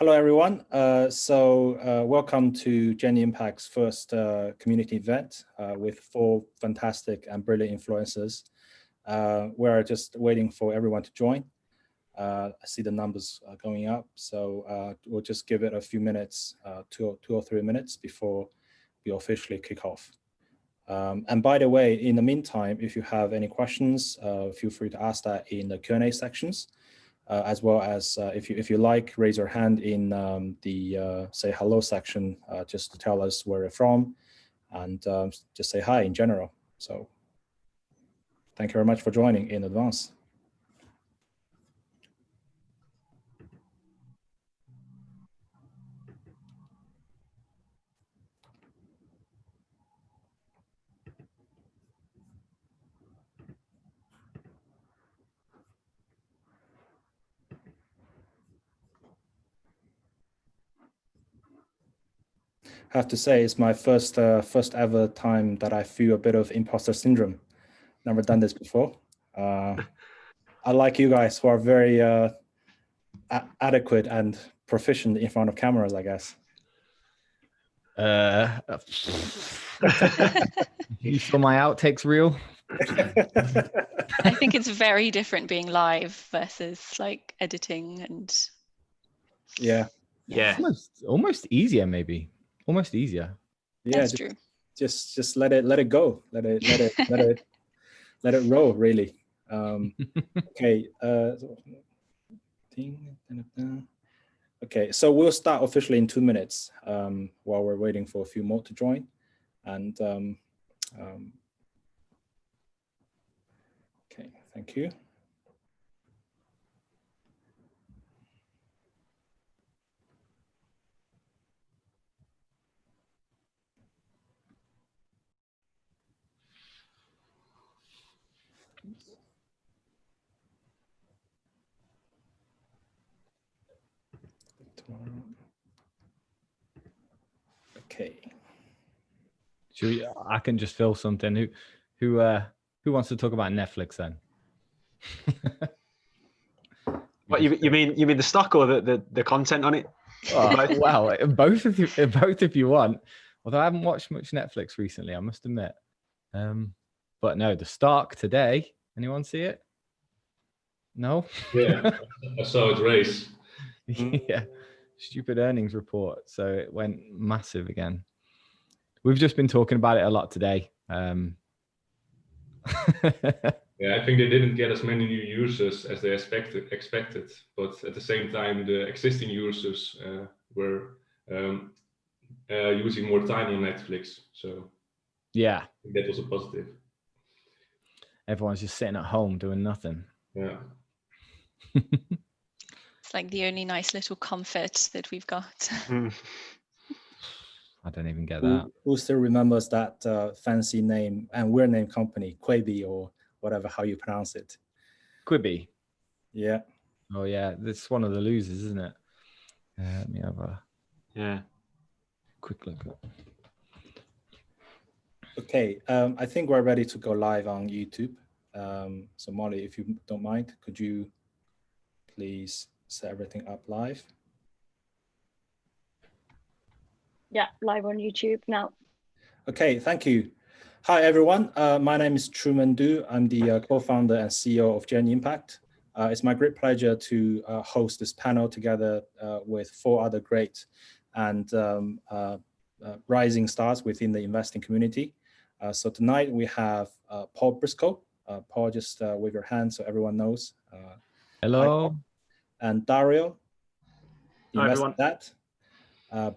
Hello, everyone. Welcome to Genie Impact's first community event with 4 fantastic and brilliant influencers. We're just waiting for everyone to join. I see the numbers going up, so we'll just give it a few minutes, 2 or 3 minutes before we officially kick off. And by the way, in the meantime, if you have any questions, feel free to ask that in the Q&A sections. As well as if you like, raise your hand in the say hello section, just to tell us where you're from, and just say hi in general. So thank you very much for joining in advance. I have to say, it's my first ever time that I feel a bit of imposter syndrome. Never done this before. Unlike you guys who are very adequate and proficient in front of cameras, I guess. You saw my outtakes reel? I think it's very different being live versus like editing and. Yeah. Almost easier, maybe. Almost easier. Yeah, that's true. Just let it go. Let it roll. Really. Okay. Okay. So we'll start officially in 2 minutes. While we're waiting for a few more to join, and okay. Thank you. Okay. I can just fill something. Who wants to talk about Netflix then? What you mean the stock or the content on it? Oh, well, both if you want. Although I haven't watched much Netflix recently, I must admit. But no, the stock today. Anyone see it? No. Yeah, I saw it race. Yeah, stupid earnings report. So it went massive again. We've just been talking about it a lot today. Yeah, I think they didn't get as many new users as they expected, but at the same time, the existing users were using more time on Netflix. So yeah, that was a positive. Everyone's just sitting at home doing nothing. Yeah. It's like the only nice little comfort that we've got. I don't even get that. Who still remembers that fancy name and weird name company, Quibi or whatever, how you pronounce it? Quibi. Yeah. Oh yeah, this is one of the losers, isn't it? Let me have a quick look. Okay, I think we're ready to go live on YouTube. So Molly, if you don't mind, could you please set everything up live? Yeah, live on YouTube now. Okay, thank you. Hi, everyone. My name is Truman Du. I'm the co-founder and CEO of Genie Impact. It's my great pleasure to host this panel together with 4 other great and rising stars within the investing community. So tonight we have Paul Briscoe. Paul, just wave your hand so everyone knows. Hello. And Dario. Hi, everyone.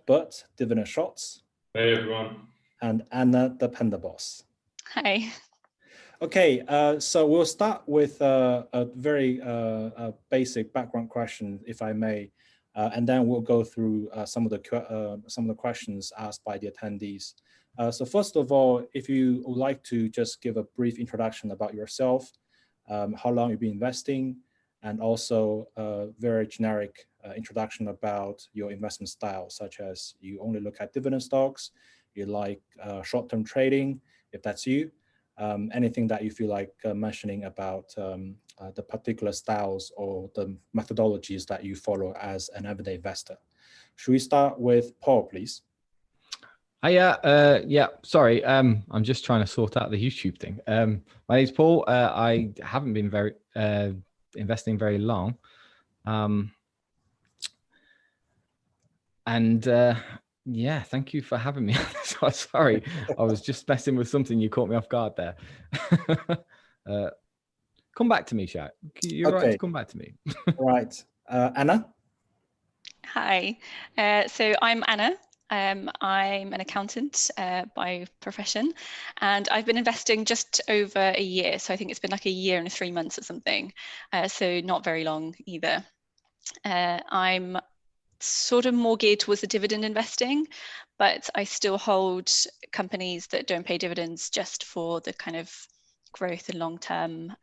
Bert, Dividend Shots. Hey, everyone. And Anna, the Panda Boss. Hi. Okay, so we'll start with a very basic background question, if I may, and then we'll go through some of the questions asked by the attendees. So first of all, if you would like to just give a brief introduction about yourself, how long you've been investing, and also a very generic introduction about your investment style, such as you only look at dividend stocks, you like short-term trading, if that's you, anything that you feel like mentioning about the particular styles or the methodologies that you follow as an everyday investor. Should we start with Paul, please? Yeah, sorry. I'm just trying to sort out the YouTube thing. My name's Paul. I haven't been investing very long. Yeah, thank you for having me. So, sorry, I was just messing with something. You caught me off guard there. Come back to me, Shaq. You're right to come back to me. Right. Anna? Hi. So I'm Anna. I'm an accountant by profession, and I've been investing just over a year. So I think it's been like a year and 3 months or something. So not very long either. I'm sort of more geared towards the dividend investing, but I still hold companies that don't pay dividends just for the kind of growth and long-term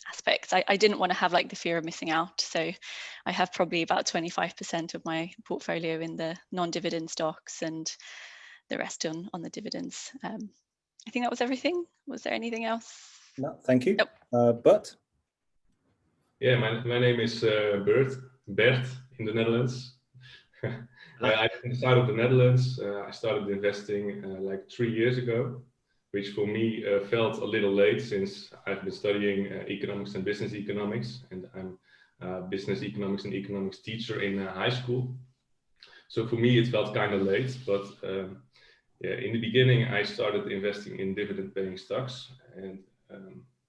aspects. I didn't want to have like the fear of missing out. So I have probably about 25% of my portfolio in the non-dividend stocks and the rest on the dividends. I think that was everything. Was there anything else? No, thank you. Nope. Bert? Yeah, my name is Bert in the Netherlands. I'm inside of the Netherlands. I started investing like 3 years ago, which for me felt a little late since I've been studying economics and business economics, and I'm a business economics and economics teacher in high school. So for me, it felt kind of late, but yeah, in the beginning, I started investing in dividend-paying stocks, and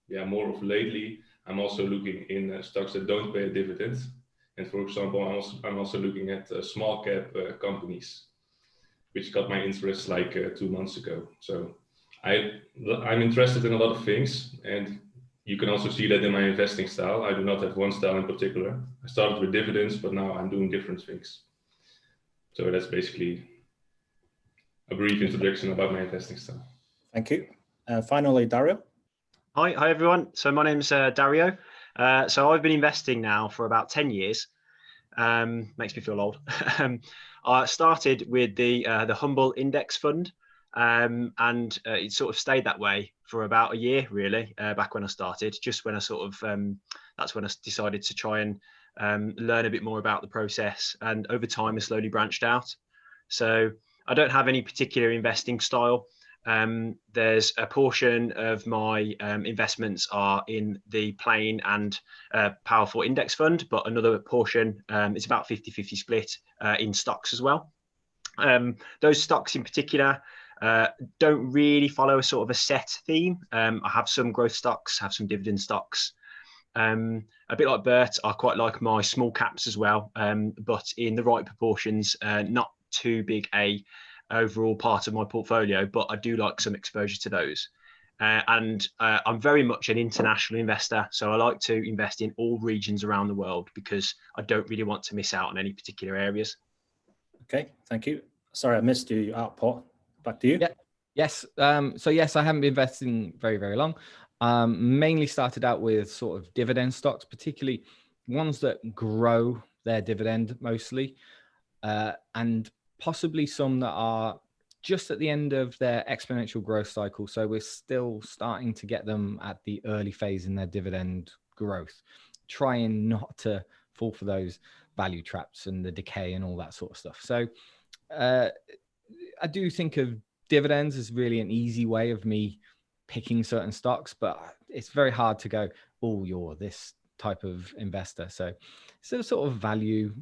yeah, more of lately, I'm also looking in stocks that don't pay a dividend. And for example, I'm also looking at small cap companies, which got my interest like 2 months ago. So I'm interested in a lot of things, and you can also see that in my investing style. I do not have one style in particular. I started with dividends, but now I'm doing different things. So that's basically a brief introduction about my investing style. Thank you. Finally, Dario. Hi everyone. So my name's Dario. So I've been investing now for about 10 years. Makes me feel old. I started with the Humble Index Fund, and it sort of stayed that way for about a year, really. Back when I started, just when I sort of that's when I decided to try and learn a bit more about the process. And over time, I slowly branched out. So I don't have any particular investing style. There's a portion of my investments are in the plain and powerful index fund, but another portion, it's about 50-50 split in stocks as well. Those stocks in particular don't really follow a sort of a set theme. I have some growth stocks, have some dividend stocks. A bit like Bert, I quite like my small caps as well, but in the right proportions, not too big a overall part of my portfolio, but I do like some exposure to those. And I'm very much an international investor. So I like to invest in all regions around the world because I don't really want to miss out on any particular areas. Okay, thank you. Sorry, I missed you out, Paul. Back to you. Yeah. Yes. So yes, I haven't been investing very, very long. Mainly started out with sort of dividend stocks, particularly ones that grow their dividend mostly, and possibly some that are just at the end of their exponential growth cycle. So we're still starting to get them at the early phase in their dividend growth, trying not to fall for those value traps and the decay and all that sort of stuff. So I do think of dividends as really an easy way of me picking certain stocks, but it's very hard to go, oh, you're this type of investor. So sort of value,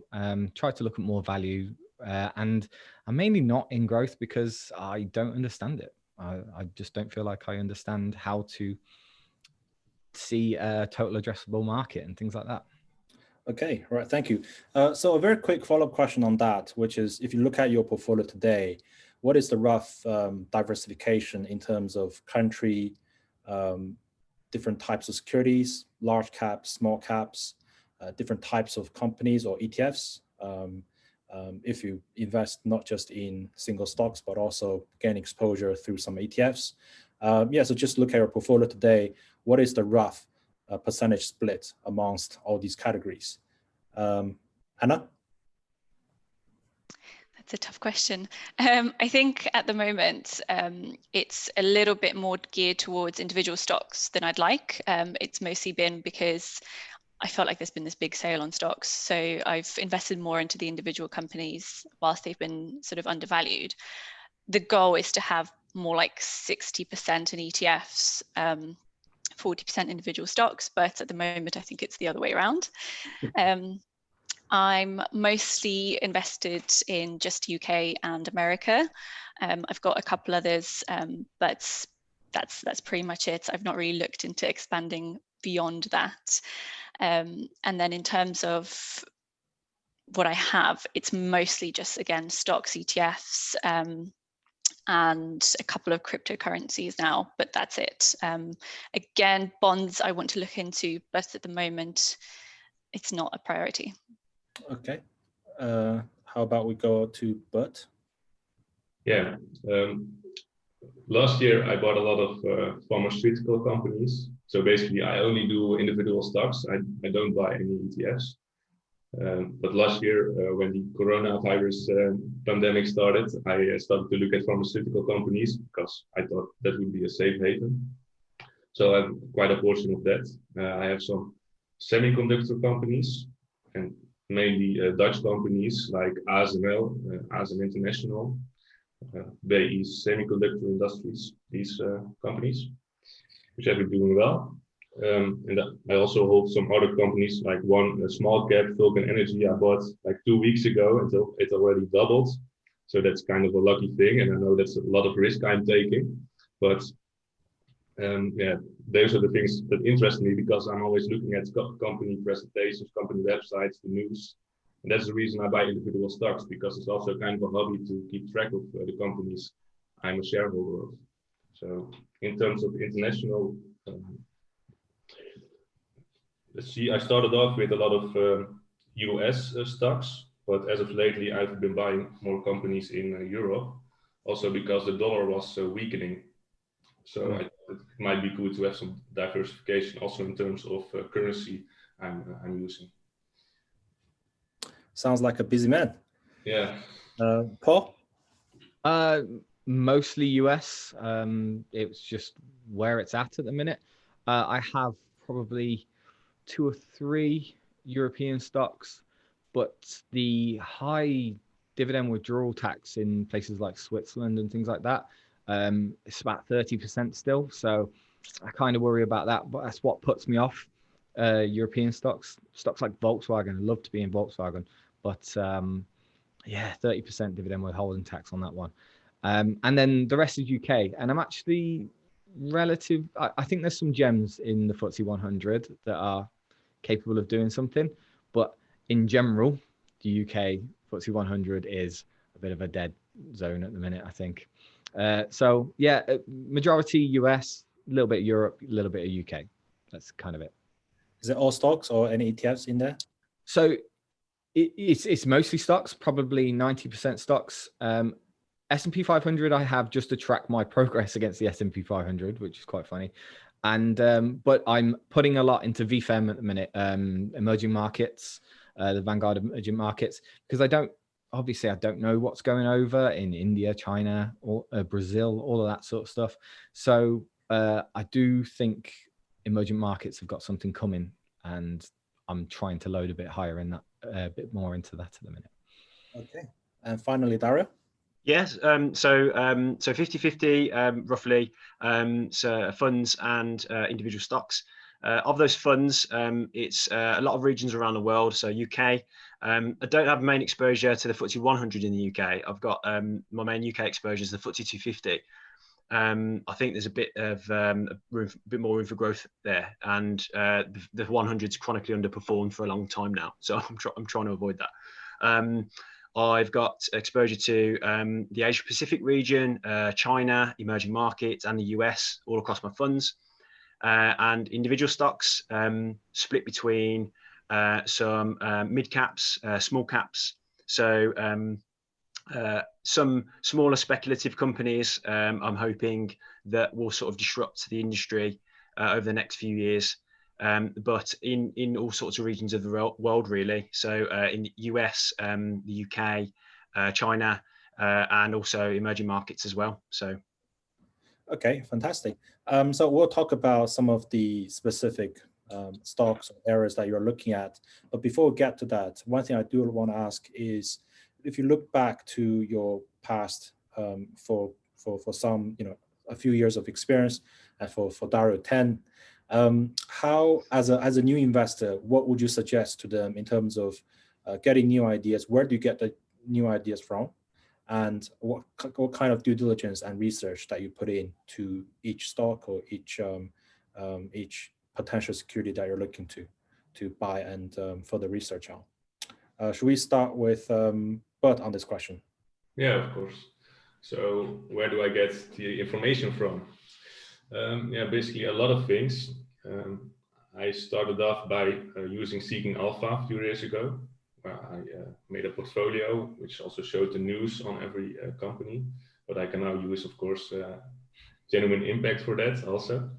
try to look at more value. And I'm mainly not in growth because I don't understand it. I just don't feel like I understand how to see a total addressable market and things like that. Okay, all right, thank you. So a very quick follow-up question on that, which is if you look at your portfolio today, what is the rough diversification in terms of country, different types of securities, large caps, small caps, different types of companies or ETFs? If you invest not just in single stocks, but also gain exposure through some ETFs. Yeah, so just look at your portfolio today. What is the rough percentage split amongst all these categories? Anna? That's a tough question. I think at the moment, it's a little bit more geared towards individual stocks than I'd like. It's mostly been because I felt like there's been this big sale on stocks. So I've invested more into the individual companies whilst they've been sort of undervalued. The goal is to have more like 60% in ETFs, 40% individual stocks, but at the moment I think it's the other way around. I'm mostly invested in just UK and America. I've got a couple others, but that's pretty much it. I've not really looked into expanding beyond that. And then in terms of what I have, it's mostly just, again, stocks, ETFs, and a couple of cryptocurrencies now, but that's it. Again, bonds I want to look into, but at the moment, it's not a priority. Okay. How about we go to Bert? Yeah. Last year, I bought a lot of pharmaceutical companies. So basically, I only do individual stocks. I don't buy any ETFs. But last year, when the coronavirus pandemic started, I started to look at pharmaceutical companies because I thought that would be a safe haven. So I have quite a portion of that. I have some semiconductor companies, and mainly Dutch companies like ASML, ASM International, BE Semiconductor Industries, these companies, which have been doing well. And I also hold some other companies, like one small cap, Vulcan Energy, I bought like 2 weeks ago until it already doubled. So that's kind of a lucky thing. And I know that's a lot of risk I'm taking. But yeah, those are the things that interest me because I'm always looking at company presentations, company websites, the news. And that's the reason I buy individual stocks, because it's also kind of a hobby to keep track of the companies I'm a shareholder of. So in terms of international, let's see, I started off with a lot of US stocks, but as of lately, I've been buying more companies in Europe, also because the dollar was weakening. So I thought it might be good to have some diversification also in terms of currency I'm using. Sounds like a busy man. Yeah. Paul? Mostly US. It's just where it's at the minute. I have probably 2 or 3 European stocks, but the high dividend withdrawal tax in places like Switzerland and things like that, it's about 30% still. So I kind of worry about that, but that's what puts me off European stocks like Volkswagen. I love to be in Volkswagen, but yeah, 30% dividend withholding tax on that one. And then the rest is UK. And I'm actually I think there's some gems in the FTSE 100 that are capable of doing something. But in general, the UK FTSE 100 is a bit of a dead zone at the minute, I think. So yeah, majority US, a little bit of Europe, a little bit of UK. That's kind of it. Is it all stocks or any ETFs in there? So it's mostly stocks, probably 90% stocks. S&P 500 I have just to track my progress against the S&P 500, which is quite funny. And but I'm putting a lot into VFEM at the minute, emerging markets, the Vanguard emerging markets, because I don't know what's going over in India, China, or Brazil, all of that sort of stuff. So I do think emerging markets have got something coming, and I'm trying to load a bit higher in that, a bit more into that at the minute. Okay. And finally, Dario? Yes, so 50-50 roughly, so funds and individual stocks. Of those funds, it's a lot of regions around the world. So UK, I don't have main exposure to the FTSE 100 in the UK. I've got my main UK exposure is the FTSE 250. I think there's a bit of more room for growth there, and the 100's chronically underperformed for a long time now. So I'm trying to avoid that. I've got exposure to the Asia Pacific region, China, emerging markets, and the US all across my funds. And individual stocks split between some mid caps, small caps. So some smaller speculative companies I'm hoping that will sort of disrupt the industry over the next few years. But in all sorts of regions of the world, really. So in the US, the UK, China, and also emerging markets as well. So, okay, fantastic. So we'll talk about some of the specific stocks or areas that you're looking at. But before we get to that, one thing I do want to ask is, if you look back to your past for some, a few years of experience, and for Dario 10, how, as a new investor, what would you suggest to them in terms of getting new ideas? Where do you get the new ideas from? And what kind of due diligence and research that you put in to each stock or each potential security that you're looking to buy and further research on? Should we start with Bert on this question? Yeah, of course. So where do I get the information from? Yeah, basically a lot of things. I started off by using Seeking Alpha a few years ago. I made a portfolio which also showed the news on every company, but I can now use, of course, Genuine Impact for that also.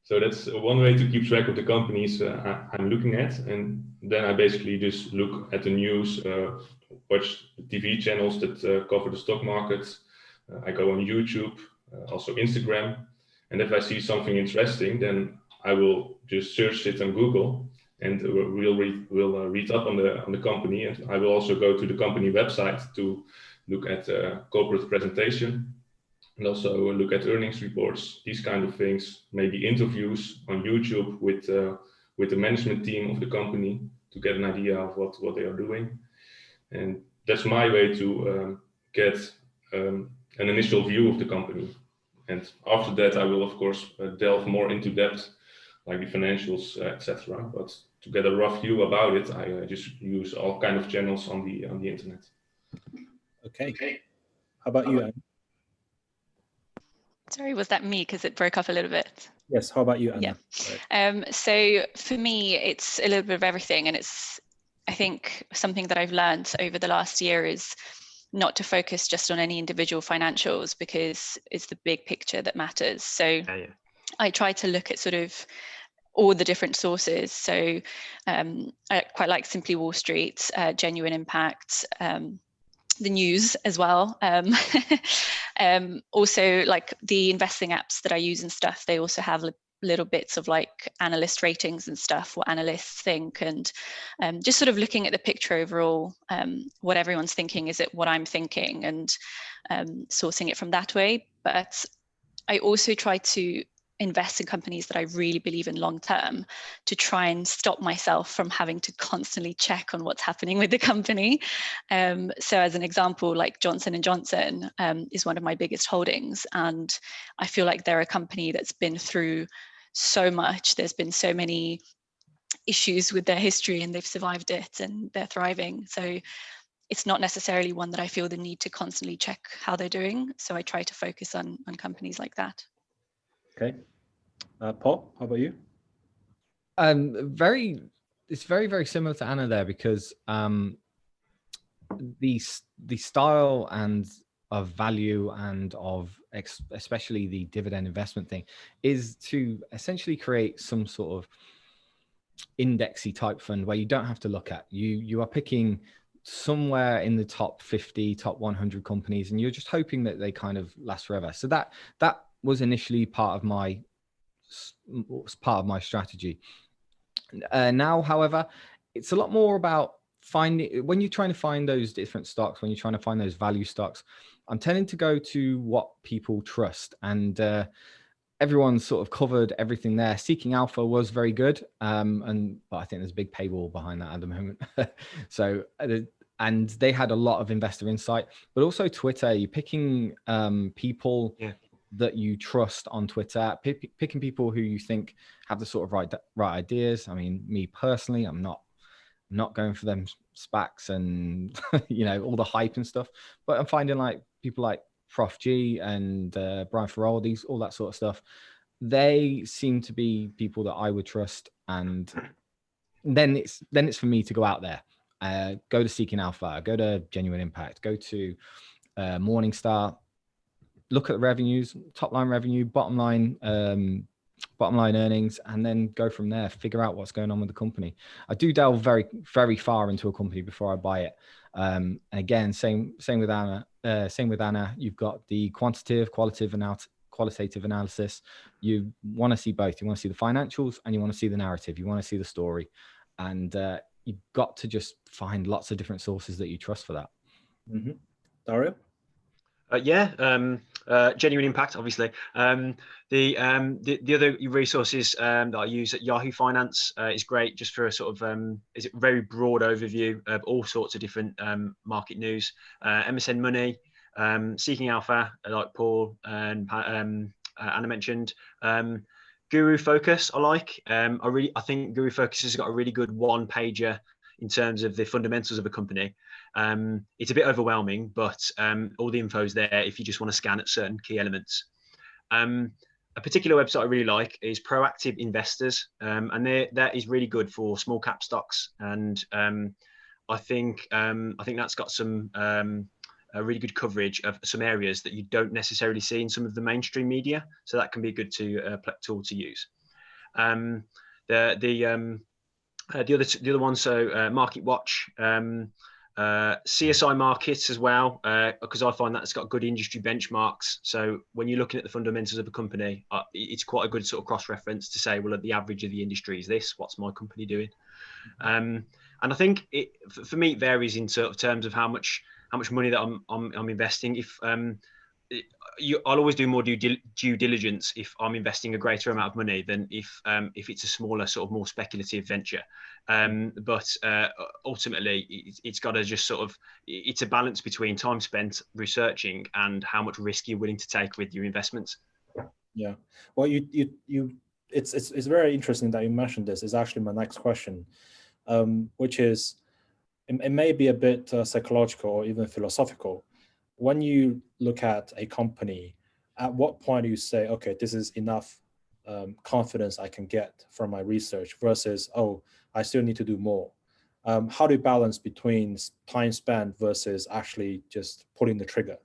So that's one way to keep track of the companies I'm looking at. And then I basically just look at the news, watch the TV channels that cover the stock market. I go on YouTube, also Instagram. And if I see something interesting, then I will just search it on Google, and we'll read up on the company. And I will also go to the company website to look at corporate presentation, and also look at earnings reports, these kind of things, maybe interviews on YouTube with the management team of the company to get an idea of what they are doing. And that's my way to get an initial view of the company. And after that, I will, of course, delve more into depth, like the financials, etc. But to get a rough view about it, I just use all kind of channels on the internet. Okay. How about you, Anne? Sorry, was that me? Because it broke up a little bit. Yes, how about you, Anna? Yeah. So for me, it's a little bit of everything. And it's, I think, something that I've learned over the last year is not to focus just on any individual financials, because it's the big picture that matters. So I try to look at sort of all the different sources. So I quite like Simply Wall Street, Genuine Impact, the news as well. Also, like the investing apps that I use and stuff, they also have little bits of like analyst ratings and stuff, what analysts think, and just sort of looking at the picture overall, what everyone's thinking, is it what I'm thinking, and sourcing it from that way. But I also try to invest in companies that I really believe in long term, to try and stop myself from having to constantly check on what's happening with the company. So as an example, like Johnson & Johnson is one of my biggest holdings, and I feel like they're a company that's been through so much. There's been so many issues with their history, and they've survived it, and they're thriving. So it's not necessarily one that I feel the need to constantly check how they're doing. So I try to focus on companies like that. Okay. Paul, how about you? It's very, very similar to Anna there, because the style and of value and of especially the dividend investment thing is to essentially create some sort of indexy type fund where you don't have to look at, you are picking somewhere in the top 50, top 100 companies, and you're just hoping that they kind of last forever. So that was initially part of my strategy. Now, however, it's a lot more about finding, when you're trying to find those different stocks, when you're trying to find those value stocks, I'm tending to go to what people trust, and everyone's sort of covered everything there. Seeking Alpha was very good, but I think there's a big paywall behind that at the moment. So and they had a lot of investor insight, but also Twitter. You're picking people that you trust on Twitter, picking people who you think have the sort of right ideas. I mean, me personally, I'm not going for them SPACs and all the hype and stuff, but I'm finding like people like Prof G and Brian Farrell, all that sort of stuff. They seem to be people that I would trust, and then it's for me to go out there, go to Seeking Alpha, go to Genuine Impact, go to Morningstar, look at the revenues, top line revenue, bottom line earnings, and then go from there, figure out what's going on with the company. I do delve very, very far into a company before I buy it. Again, same with Anna. You've got the qualitative qualitative analysis. You want to see both. You want to see the financials and you want to see the narrative. You want to see the story. And you've got to just find lots of different sources that you trust for that. Mm-hmm. Dario? Genuine impact, obviously. The other resources that I use at Yahoo Finance is great, just for a sort of is a very broad overview of all sorts of different market news. MSN Money, Seeking Alpha, like Paul and Anna mentioned. Guru Focus, I like. I think Guru Focus has got a really good one pager in terms of the fundamentals of a company. It's a bit overwhelming, but all the info is there if you just want to scan at certain key elements. A particular website I really like is Proactive Investors, and that is really good for small cap stocks. And I think that's got some a really good coverage of some areas that you don't necessarily see in some of the mainstream media. So that can be a good tool to use. The other one, so Market Watch, CSI Markets as well, because I find that it's got good industry benchmarks. So when you're looking at the fundamentals of a company, it's quite a good sort of cross-reference to say, well, the average of the industry is this. What's my company doing? And I think for me, it varies in sort of terms of how much money that I'm investing. If I'll always do more due diligence if I'm investing a greater amount of money than if it's a smaller, sort of more speculative venture. But ultimately, it's got to just sort of, it's a balance between time spent researching and how much risk you're willing to take with your investments. Yeah, well, it's very interesting that you mentioned this. Is actually my next question, which is, it may be a bit psychological or even philosophical. When you look at a company, at what point do you say, okay, this is enough confidence I can get from my research versus, oh, I still need to do more? How do you balance between time spent versus actually just pulling the trigger?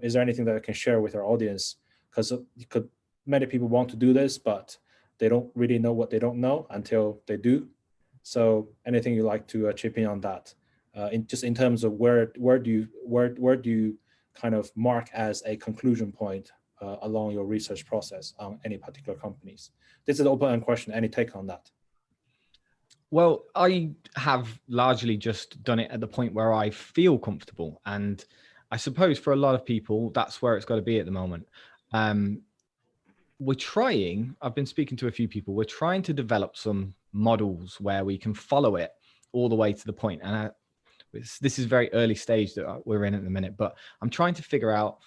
Is there anything that I can share with our audience? Because many people want to do this, but they don't really know what they don't know until they do. So anything you'd like to chip in on that? In terms of where do you kind of mark as a conclusion point along your research process on any particular companies? This is an open-ended question. Any take on that? Well, I have largely just done it at the point where I feel comfortable, and I suppose for a lot of people, that's where it's got to be at the moment. We're trying, I've been speaking to a few people, we're trying to develop some models where we can follow it all the way to the point. And this is very early stage that we're in at the minute, but I'm trying to figure out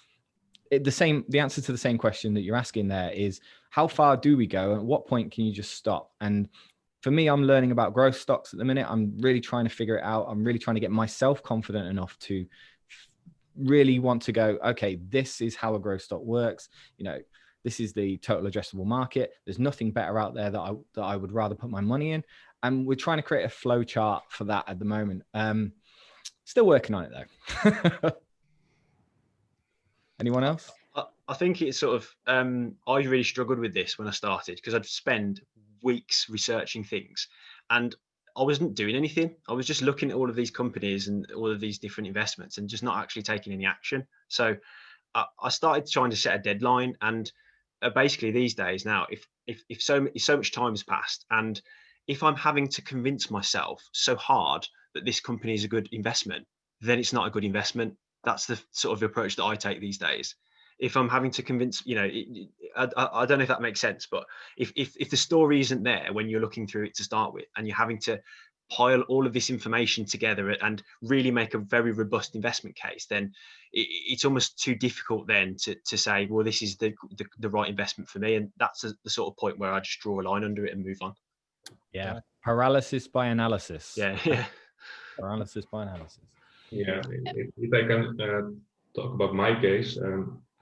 the answer to the same question that you're asking there is, how far do we go? And at what point can you just stop? And for me, I'm learning about growth stocks at the minute. I'm really trying to figure it out. I'm really trying to get myself confident enough to really want to go, okay, this is how a growth stock works. You know, this is the total addressable market. There's nothing better out there that I would rather put my money in. And we're trying to create a flow chart for that at the moment. Still working on it though. Anyone else? I think it's sort of, I really struggled with this when I started because I'd spend weeks researching things and I wasn't doing anything. I was just looking at all of these companies and all of these different investments and just not actually taking any action. So I started trying to set a deadline, and basically these days now, if so much time has passed, and if I'm having to convince myself so hard that this company is a good investment, then it's not a good investment. That's the sort of approach that I take these days. If I'm having to convince, I don't know if that makes sense, but if the story isn't there when you're looking through it to start with, and you're having to pile all of this information together and really make a very robust investment case, then it's almost too difficult then to say, well, this is the right investment for me. And that's the sort of point where I just draw a line under it and move on. Yeah. Paralysis by analysis. Yeah. Paralysis by analysis. Yeah. If I can talk about my case,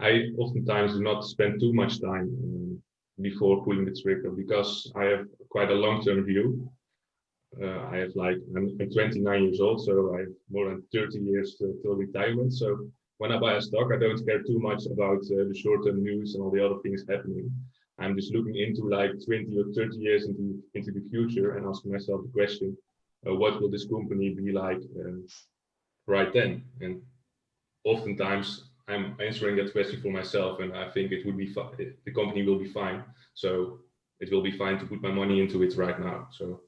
I oftentimes do not spend too much time before pulling the trigger because I have quite a long-term view. I'm 29 years old, so I have more than 30 years till retirement. So when I buy a stock, I don't care too much about the short-term news and all the other things happening. I'm just looking into like 20 or 30 years into the future and asking myself the question, what will this company be like right then? And oftentimes I'm answering that question for myself, and I think it would be the company will be fine. So it will be fine to put my money into it right now. So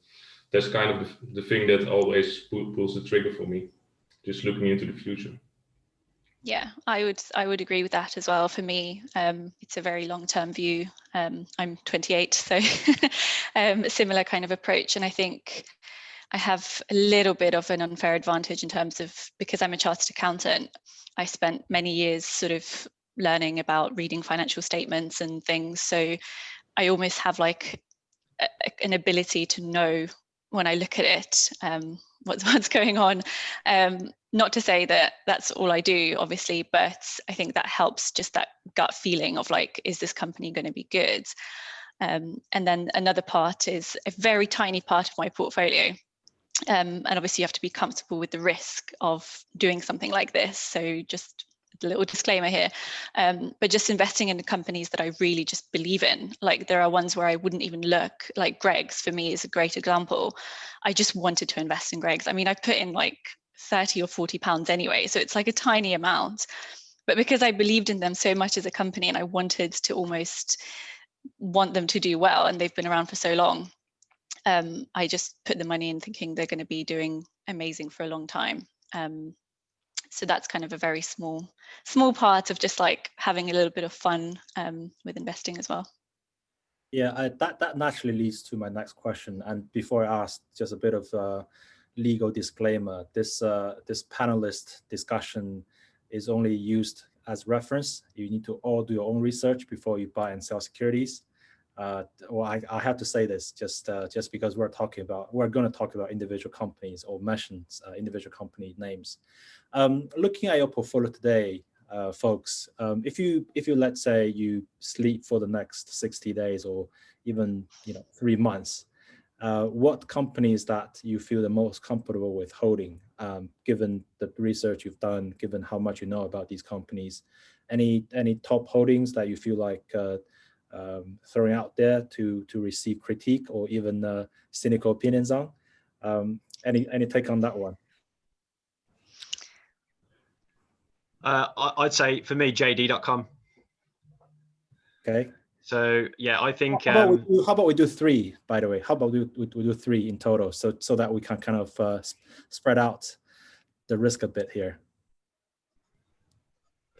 that's kind of the thing that always pulls the trigger for me, just looking into the future. Yeah, I would agree with that as well. For me, it's a very long-term view. I'm 28, so a similar kind of approach. And I think I have a little bit of an unfair advantage in terms of, because I'm a chartered accountant, I spent many years sort of learning about reading financial statements and things. So I almost have like an ability to know when I look at it, what's going on. Not to say that that's all I do, obviously, but I think that helps, just that gut feeling of like, is this company going to be good? And then another part is a very tiny part of my portfolio. And obviously you have to be comfortable with the risk of doing something like this. So just a little disclaimer here, but just investing in the companies that I really just believe in. Like there are ones where I wouldn't even look, like Greg's for me is a great example. I just wanted to invest in Greg's. I mean, I put in like 30 or 40 pounds anyway, so it's like a tiny amount. But because I believed in them so much as a company and I wanted to almost want them to do well, and they've been around for so long, I just put the money in thinking they're going to be doing amazing for a long time. So that's kind of a very small part of just like having a little bit of fun with investing as well. Yeah, that naturally leads to my next question. And before I ask, just a bit of legal disclaimer. This panelist discussion is only used as reference. You need to all do your own research before you buy and sell securities. Well, I have to say this just because we're going to talk about individual companies or mention individual company names. Looking at your portfolio today, folks, if you let's say you sleep for the next 60 days or even 3 months, what companies that you feel the most comfortable with holding, given the research you've done, given how much you know about these companies? Any top holdings that you feel like throwing out there to receive critique or even cynical opinions on? Any take on that one? I'd say for me, JD.com. Okay. So yeah, I think. How about we do 3? By the way, how about we do 3 in total, so that we can kind of spread out the risk a bit here.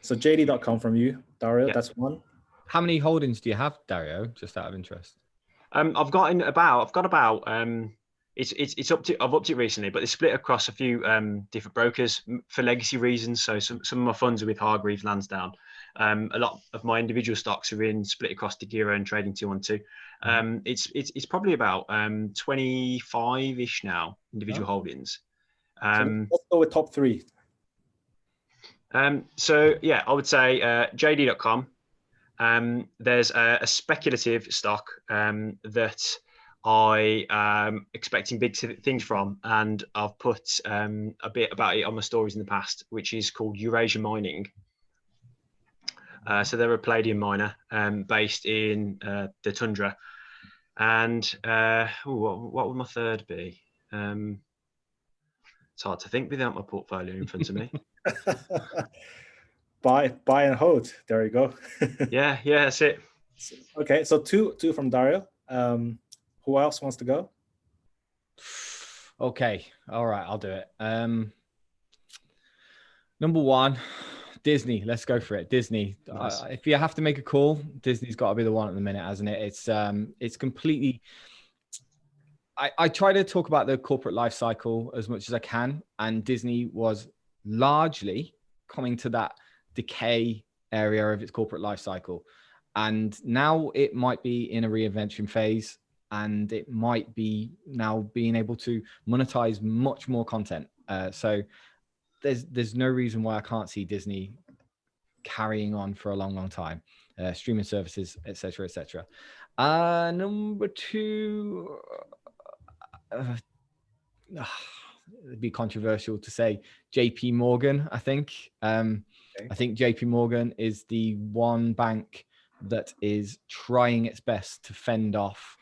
So JD.com from you, Dario. Yeah. That's one. How many holdings do you have, Dario? Just out of interest. I've got about. It's up to, I've upped it recently, but it's split across a few different brokers for legacy reasons. So some of my funds are with Hargreaves Lansdown. A lot of my individual stocks are split across DeGiro and Trading 212. It's probably about 25-ish now, individual holdings. So let's go with top 3. So yeah, I would say JD.com. There's a speculative stock that I am expecting big things from, and I've put a bit about it on my stories in the past, which is called Eurasia Mining. So they're a palladium miner based in the tundra. And what would my third be? It's hard to think without my portfolio in front of me. Buy and hold. There you go. yeah, that's it. Okay, so two from Dario. Who else wants to go? Okay, all right, I'll do it. Number 1, Disney. Let's go for it. Disney. Nice. If you have to make a call, Disney's got to be the one at the minute, hasn't it? It's completely. I try to talk about the corporate life cycle as much as I can, and Disney was largely coming to that decay area of its corporate life cycle, and now it might be in a reinvention phase, and it might be now being able to monetize much more content. So there's no reason why I can't see Disney carrying on for a long time, streaming services, etc. Number 2, it'd be controversial to say JP Morgan. I think JP Morgan is the one bank that is trying its best to fend off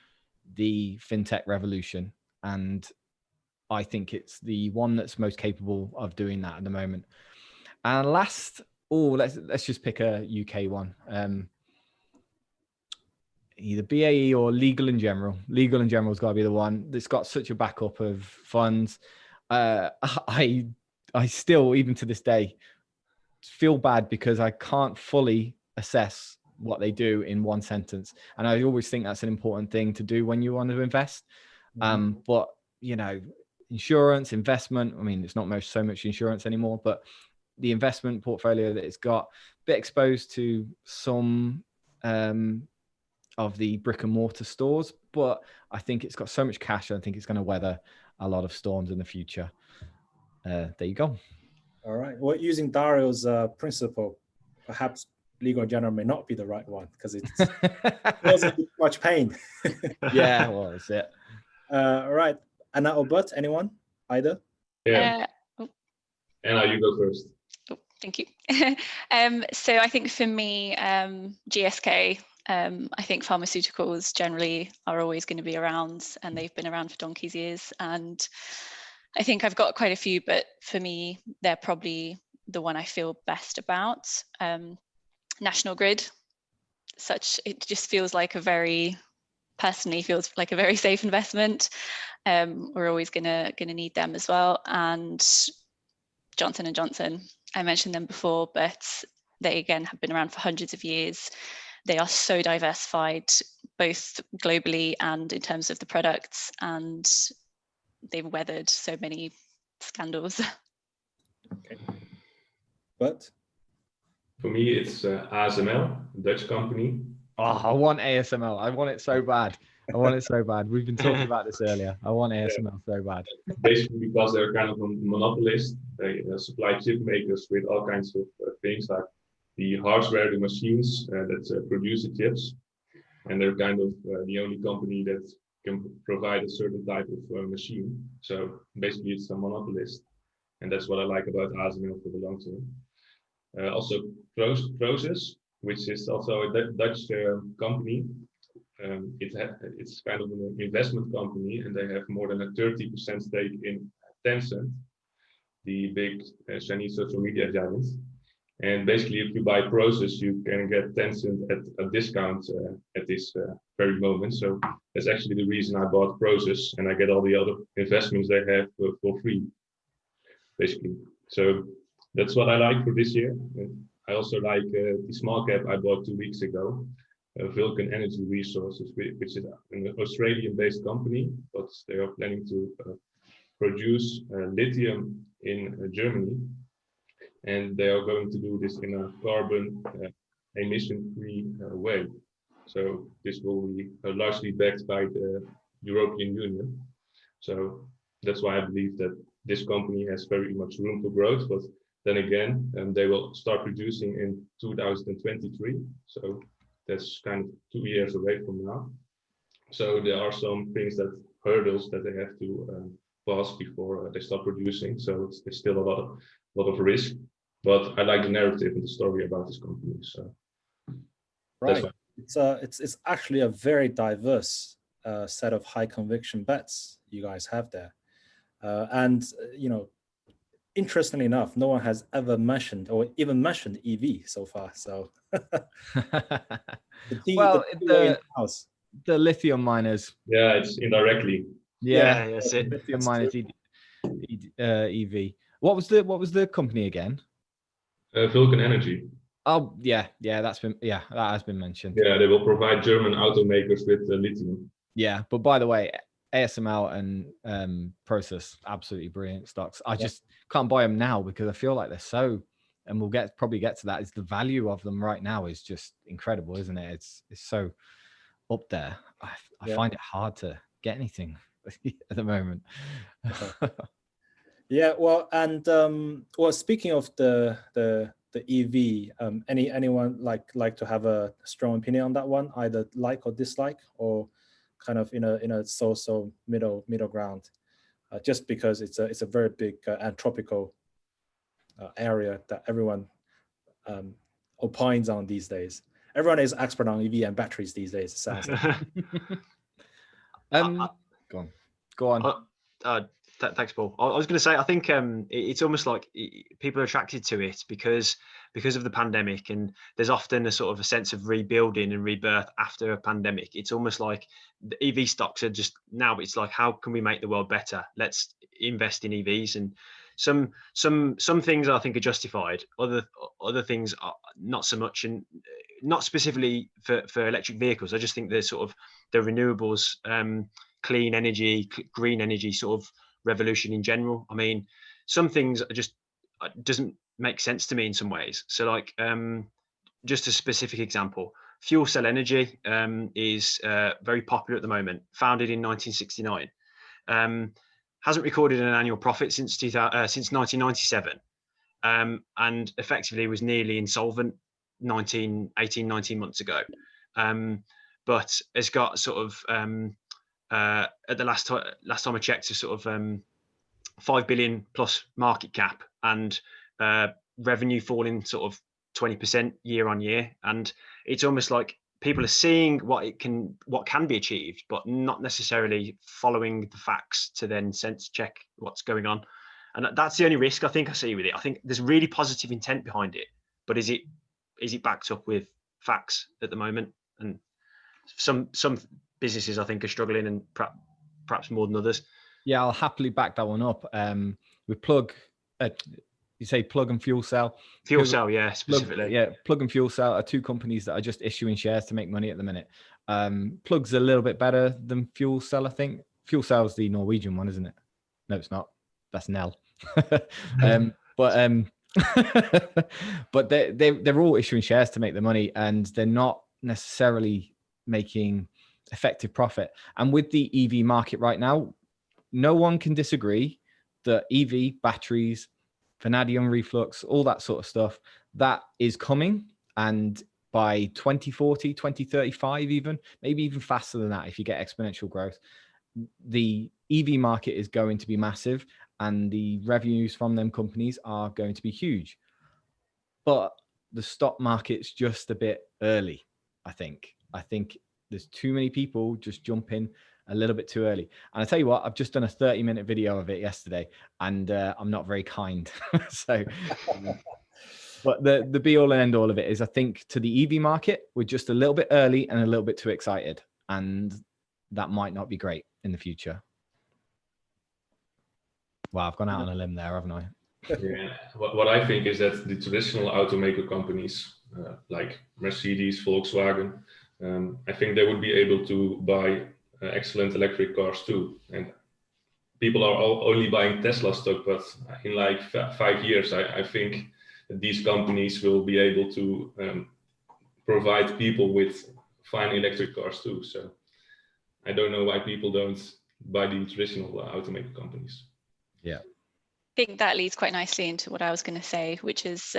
the fintech revolution, and I think it's the one that's most capable of doing that at the moment. And last let's just pick a UK one. Either BAE or Legal and General. Legal and General's got to be the one that's got such a backup of funds. I still, even to this day, feel bad because I can't fully assess what they do in one sentence, and I always think that's an important thing to do when you want to invest. But you know, insurance, investment, I mean, it's not so much insurance anymore, but the investment portfolio that it's got, a bit exposed to some of the brick and mortar stores, but I think it's got so much cash, I think it's going to weather a lot of storms in the future. There you go. All right. Well, using Dario's principle, perhaps Legal General may not be the right one because it causes too much pain. Yeah, well, that's it. All right. Anna or Bert, anyone? Either? Yeah. Anna, you go first. Thank you. So I think for me, GSK, I think pharmaceuticals generally are always going to be around, and they've been around for donkey's years. And I think I've got quite a few, but for me, they're probably the one I feel best about. National Grid, it just feels like personally feels like a very safe investment. We're always gonna need them as well. And Johnson & Johnson, I mentioned them before, but they again have been around for hundreds of years. They are so diversified, both globally and in terms of the products, and they've weathered so many scandals. Okay. But for me, it's ASML, a Dutch company. Oh, I want ASML. I want it so bad. I want it so bad. We've been talking about this earlier. I want ASML so bad. Basically, because they're kind of a monopolist. They supply chip makers with all kinds of things like the hardware, the machines that produce the chips. And they're kind of the only company that can provide a certain type of machine. So basically, it's a monopolist. And that's what I like about ASML for the long term. Also, Process, which is also a Dutch company. It's kind of an investment company, and they have more than a 30% stake in Tencent, the big Chinese social media giant. And basically, if you buy Process, you can get Tencent at a discount at this very moment. So that's actually the reason I bought Process, and I get all the other investments they have for free, basically. So that's what I like for this year. I also like the small cap I bought 2 weeks ago, Vulcan Energy Resources, which is an Australian-based company, but they are planning to produce lithium in Germany. And they are going to do this in a carbon emission-free way. So this will be largely backed by the European Union. So that's why I believe that this company has very much room for growth. But then again, they will start producing in 2023. So that's kind of 2 years away from now. So there are some hurdles that they have to pass before they start producing. So it's still a lot of risk. But I like the narrative and the story about this company. So right, it's actually a very diverse set of high conviction bets you guys have there, and you know, interestingly enough, no one has ever mentioned or even mentioned EV so far. So the lithium miners. Yeah, it's indirectly. Yeah, that's it. Lithium miners EV. What was the company again? Vulcan Energy. Oh that has been mentioned. Yeah, they will provide German automakers with lithium. Yeah, but by the way, ASML and Process, absolutely brilliant stocks. I just can't buy them now because I feel like they're so, and we'll probably get to that. Is the value of them right now is just incredible, isn't it? It's so up there. I find it hard to get anything at the moment. Yeah, well, and speaking of the EV, anyone like to have a strong opinion on that one, either like or dislike, or kind of in a so middle ground, just because it's a very big and tropical area that everyone opines on these days. Everyone is expert on EV and batteries these days, it sounds like. Go on. Thanks, Paul. I was going to say, I think it's almost like people are attracted to it because of the pandemic, and there's often a sort of a sense of rebuilding and rebirth after a pandemic. It's almost like the EV stocks are just now. It's like, how can we make the world better? Let's invest in EVs, and some things I think are justified. Other things are not so much, and not specifically for electric vehicles. I just think there's sort of the renewables, clean energy, green energy sort of revolution in general. I mean, some things are just doesn't make sense to me in some ways. So like, just a specific example, fuel cell energy is very popular at the moment. Founded in 1969, hasn't recorded an annual profit since 1997, and effectively was nearly insolvent 19 months ago, but has got sort of at the last time I checked, a sort of 5 billion plus market cap, and revenue falling sort of 20% year on year. And it's almost like people are seeing what can be achieved, but not necessarily following the facts to then sense check what's going on. And that's the only risk I think I see with it. I think there's really positive intent behind it, but is it backed up with facts at the moment? And some businesses I think are struggling, and perhaps more than others. Yeah, I'll happily back that one up. With Plug, you say Plug and Fuel Cell? Fuel Cell, yeah, specifically. Plug and Fuel Cell are two companies that are just issuing shares to make money at the minute. Plug's a little bit better than Fuel Cell, I think. Fuel Cell's the Norwegian one, isn't it? No, it's not. That's Nell. But they're all issuing shares to make the money, and they're not necessarily making effective profit. And with the EV market right now, no one can disagree that EV batteries, vanadium reflux, all that sort of stuff, that is coming. And by 2040, 2035, maybe even faster than that, if you get exponential growth, the EV market is going to be massive, and the revenues from them companies are going to be huge. But the stock market's just a bit early, I think. I think there's too many people just jumping a little bit too early. And I tell you what, I've just done a 30-minute video of it yesterday, and I'm not very kind. So, but the be all and end all of it is, I think, to the EV market, we're just a little bit early and a little bit too excited, and that might not be great in the future. Wow, I've gone out on a limb there, haven't I? Yeah, what I think is that the traditional automaker companies like Mercedes, Volkswagen, I think they would be able to buy excellent electric cars too. And people are only buying Tesla stock, but in like 5 years, I think that these companies will be able to provide people with fine electric cars too. So I don't know why people don't buy the traditional automaker companies. Yeah. I think that leads quite nicely into what I was going to say, which is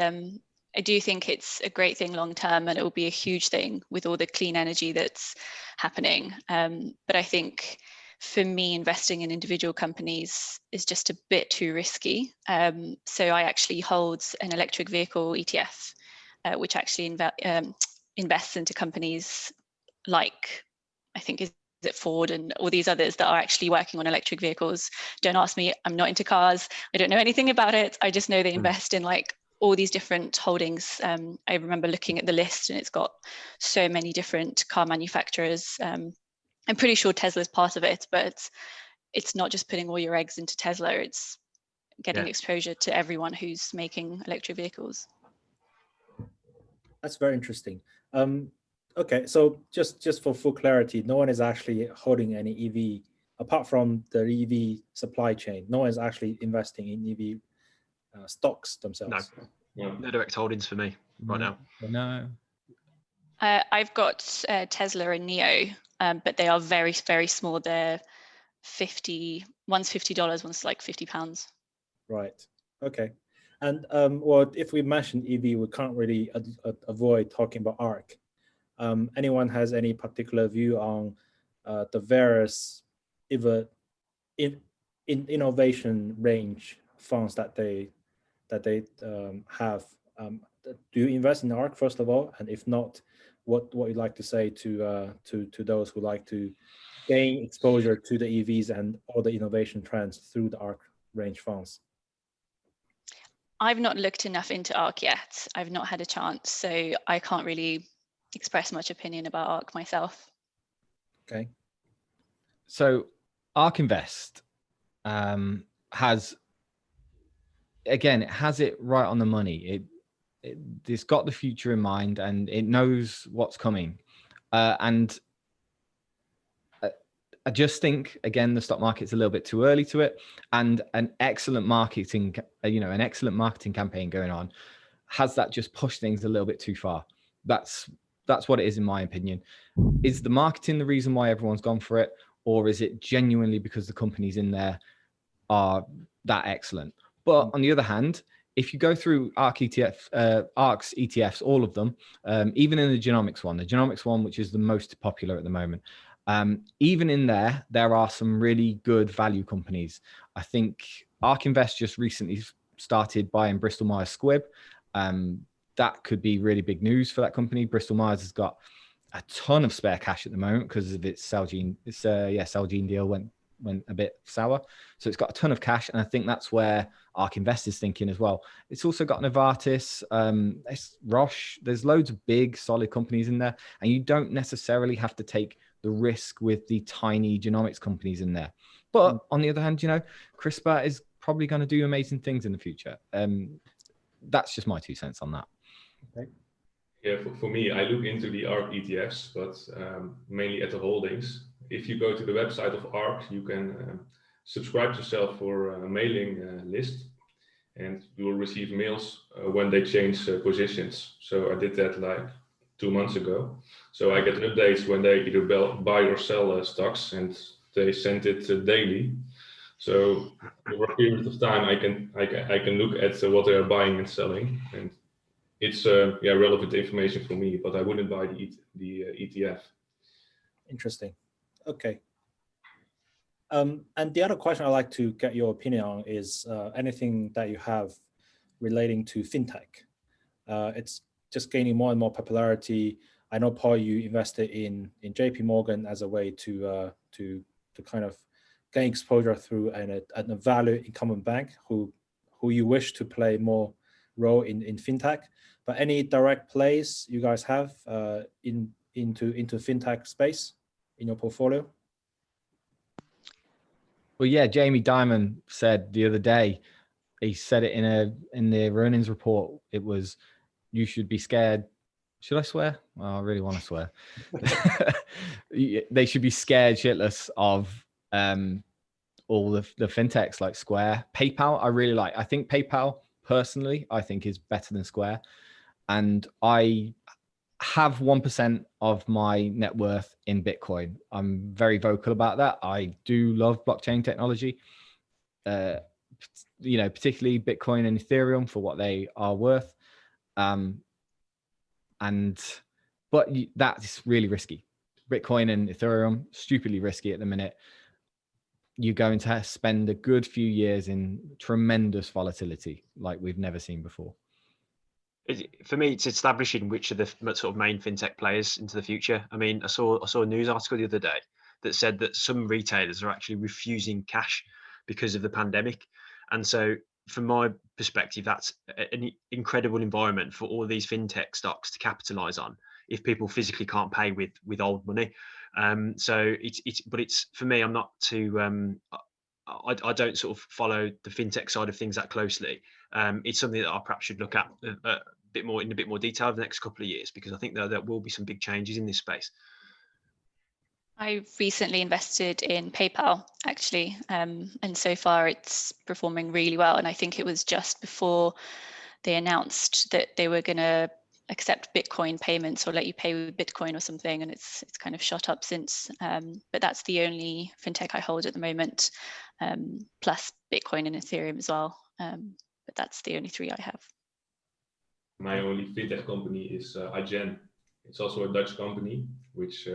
I do think it's a great thing long term, and it will be a huge thing with all the clean energy that's happening. But I think for me, investing in individual companies is just a bit too risky. So I actually hold an electric vehicle ETF, which actually invests into companies like, I think, is it Ford and all these others that are actually working on electric vehicles. Don't ask me, I'm not into cars. I don't know anything about it. I just know they invest in like all these different holdings. I remember looking at the list, and it's got so many different car manufacturers. I'm pretty sure Tesla's part of it, but it's not just putting all your eggs into Tesla. It's getting exposure to everyone who's making electric vehicles. That's very interesting. Okay, so just for full clarity, no one is actually holding any EV apart from the EV supply chain. No one is actually investing in EV stocks themselves. No direct holdings for me right now. No. I've got Tesla and NIO, but they are very, very small. They're one's $50, one's like £50. Right. Okay. And well, if we mention EV, we can't really avoid talking about ARC. Anyone has any particular view on the various innovation range funds that they have? Do you invest in ARC first of all? And if not, what you'd like to say to those who like to gain exposure to the EVs and all the innovation trends through the ARC range funds? I've not looked enough into ARC yet. I've not had a chance, so I can't really express much opinion about ARC myself. Okay. So ARC Invest has, again, it has it right on the money. It's got the future in mind, and it knows what's coming. And I just think, again, the stock market's a little bit too early to it, and an excellent marketing, an excellent marketing campaign going on has that just pushed things a little bit too far. That's what it is, in my opinion. Is the marketing the reason why everyone's gone for it, or is it genuinely because the companies in there are that excellent? But on the other hand, if you go through ARC's ETFs, all of them, even in the genomics one, which is the most popular at the moment, even in there are some really good value companies. I think ARC Invest just recently started buying Bristol Myers Squibb. That could be really big news for that company. Bristol Myers has got a ton of spare cash at the moment because of its Celgene. Celgene deal went a bit sour, so it's got a ton of cash, and I think that's where ARC Invest is thinking as well. It's also got Novartis, it's Roche. There's loads of big, solid companies in there, and you don't necessarily have to take the risk with the tiny genomics companies in there. But on the other hand, CRISPR is probably going to do amazing things in the future. That's just my 2 cents on that. Okay. Yeah, for me, I look into the ARC ETFs, but mainly at the holdings. If you go to the website of ARC, you can subscribe yourself for a mailing list, and you will receive mails when they change positions. So I did that like 2 months ago. So I get updates when they either buy or sell stocks, and they send it daily. So over a period of time, I can look at what they are buying and selling, and it's relevant information for me. But I wouldn't buy the ETF. Interesting. Okay. And the other question I'd like to get your opinion on is anything that you have relating to fintech. It's just gaining more and more popularity. I know, Paul, you invested in JP Morgan as a way to kind of gain exposure through a value incumbent bank who you wish to play more role in fintech. But any direct plays you guys have into fintech space in your portfolio? Well, yeah, Jamie Dimon said the other day, he said it in their earnings report, it was, you should be scared. Should I swear? Well, I really want to swear. They should be scared shitless of all the fintechs like Square. PayPal, I really like. I think PayPal, personally, I think is better than Square. And I have 1% of my net worth in Bitcoin. I'm very vocal about that. I do love blockchain technology, particularly Bitcoin and Ethereum for what they are worth. But that's really risky. Bitcoin and Ethereum, stupidly risky at the minute. You're going to spend a good few years in tremendous volatility like we've never seen before. For me, it's establishing which are the sort of main fintech players into the future. I mean, I saw a news article the other day that said that some retailers are actually refusing cash because of the pandemic. And so from my perspective, that's an incredible environment for all these fintech stocks to capitalize on if people physically can't pay with old money. So it's for me, I'm not too I don't sort of follow the fintech side of things that closely. It's something that I perhaps should look at a bit more detail over the next couple of years, because I think there will be some big changes in this space. I recently invested in PayPal, actually, and so far it's performing really well. And I think it was just before they announced that they were going to accept Bitcoin payments or let you pay with Bitcoin or something, and it's kind of shot up since. But that's the only fintech I hold at the moment, plus Bitcoin and Ethereum as well. But that's the only 3 I have. My only fintech company is iGen. It's also a Dutch company which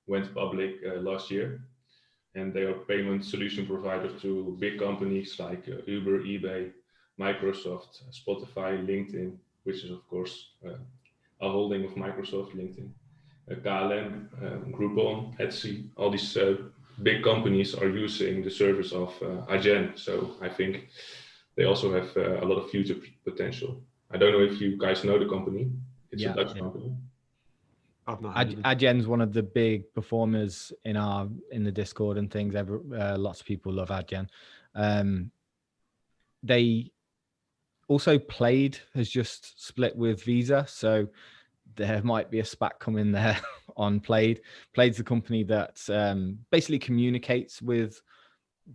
went public last year, and they are payment solution provider to big companies like Uber, eBay, Microsoft, Spotify, LinkedIn, which is of course a holding of Microsoft, LinkedIn, KLM, Groupon, Etsy. All these big companies are using the service of Adyen. So I think they also have a lot of future potential. I don't know if you guys know the company. It's a Dutch company. I've not heard of it. Adyen's one of the big performers in the Discord and things. Lots of people love Adyen. They also Plaid has just split with Visa, so there might be a SPAC coming there on Plaid. Plaid's the company that basically communicates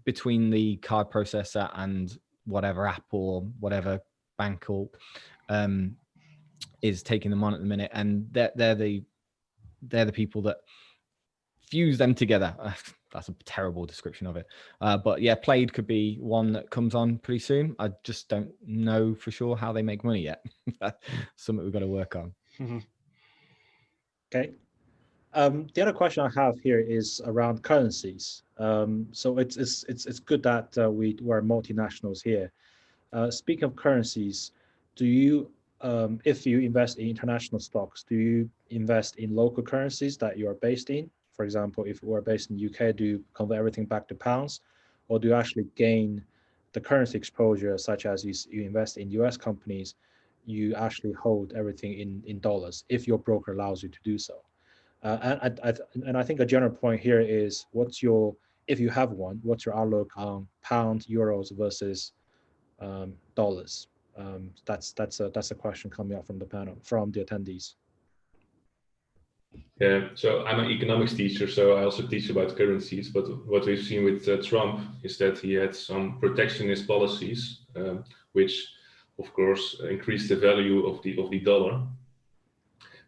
between the card processor and whatever app or whatever bank or is taking them on at the minute, and they're the people that fuse them together. That's a terrible description of it, but yeah, Plaid could be one that comes on pretty soon. I just don't know for sure how they make money yet. That's something we've got to work on. Okay. The other question I have here is around currencies. So it's good that we're multinationals here. Speaking of currencies, do you, if you invest in international stocks, do you invest in local currencies that you are based in? For example, if we're based in UK, do you convert everything back to pounds, or do you actually gain the currency exposure, such as you invest in US companies, you actually hold everything in dollars if your broker allows you to do so? And I think a general point here is, if you have one, what's your outlook on pound, euros versus dollars? That's a question coming up from the panel, from the attendees. Yeah, so I'm an economics teacher, so I also teach about currencies. But what we've seen with Trump is that he had some protectionist policies, which, of course, increased the value of the dollar.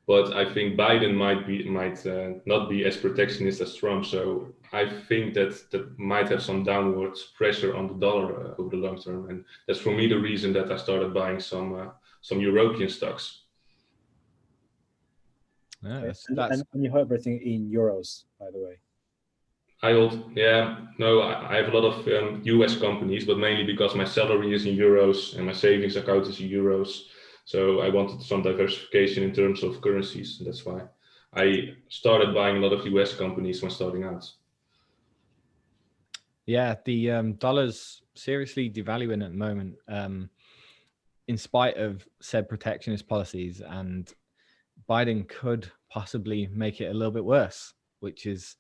But I think Biden might not be as protectionist as Trump. So I think that might have some downward pressure on the dollar over the long term, and that's for me the reason that I started buying some European stocks. Yeah, and you hold everything in euros, by the way. I have a lot of US companies, but mainly because my salary is in euros and my savings account is in euros. So I wanted some diversification in terms of currencies. And that's why I started buying a lot of US companies when starting out. Yeah, the dollar's seriously devaluing at the moment, in spite of said protectionist policies, and Biden could possibly make it a little bit worse, which is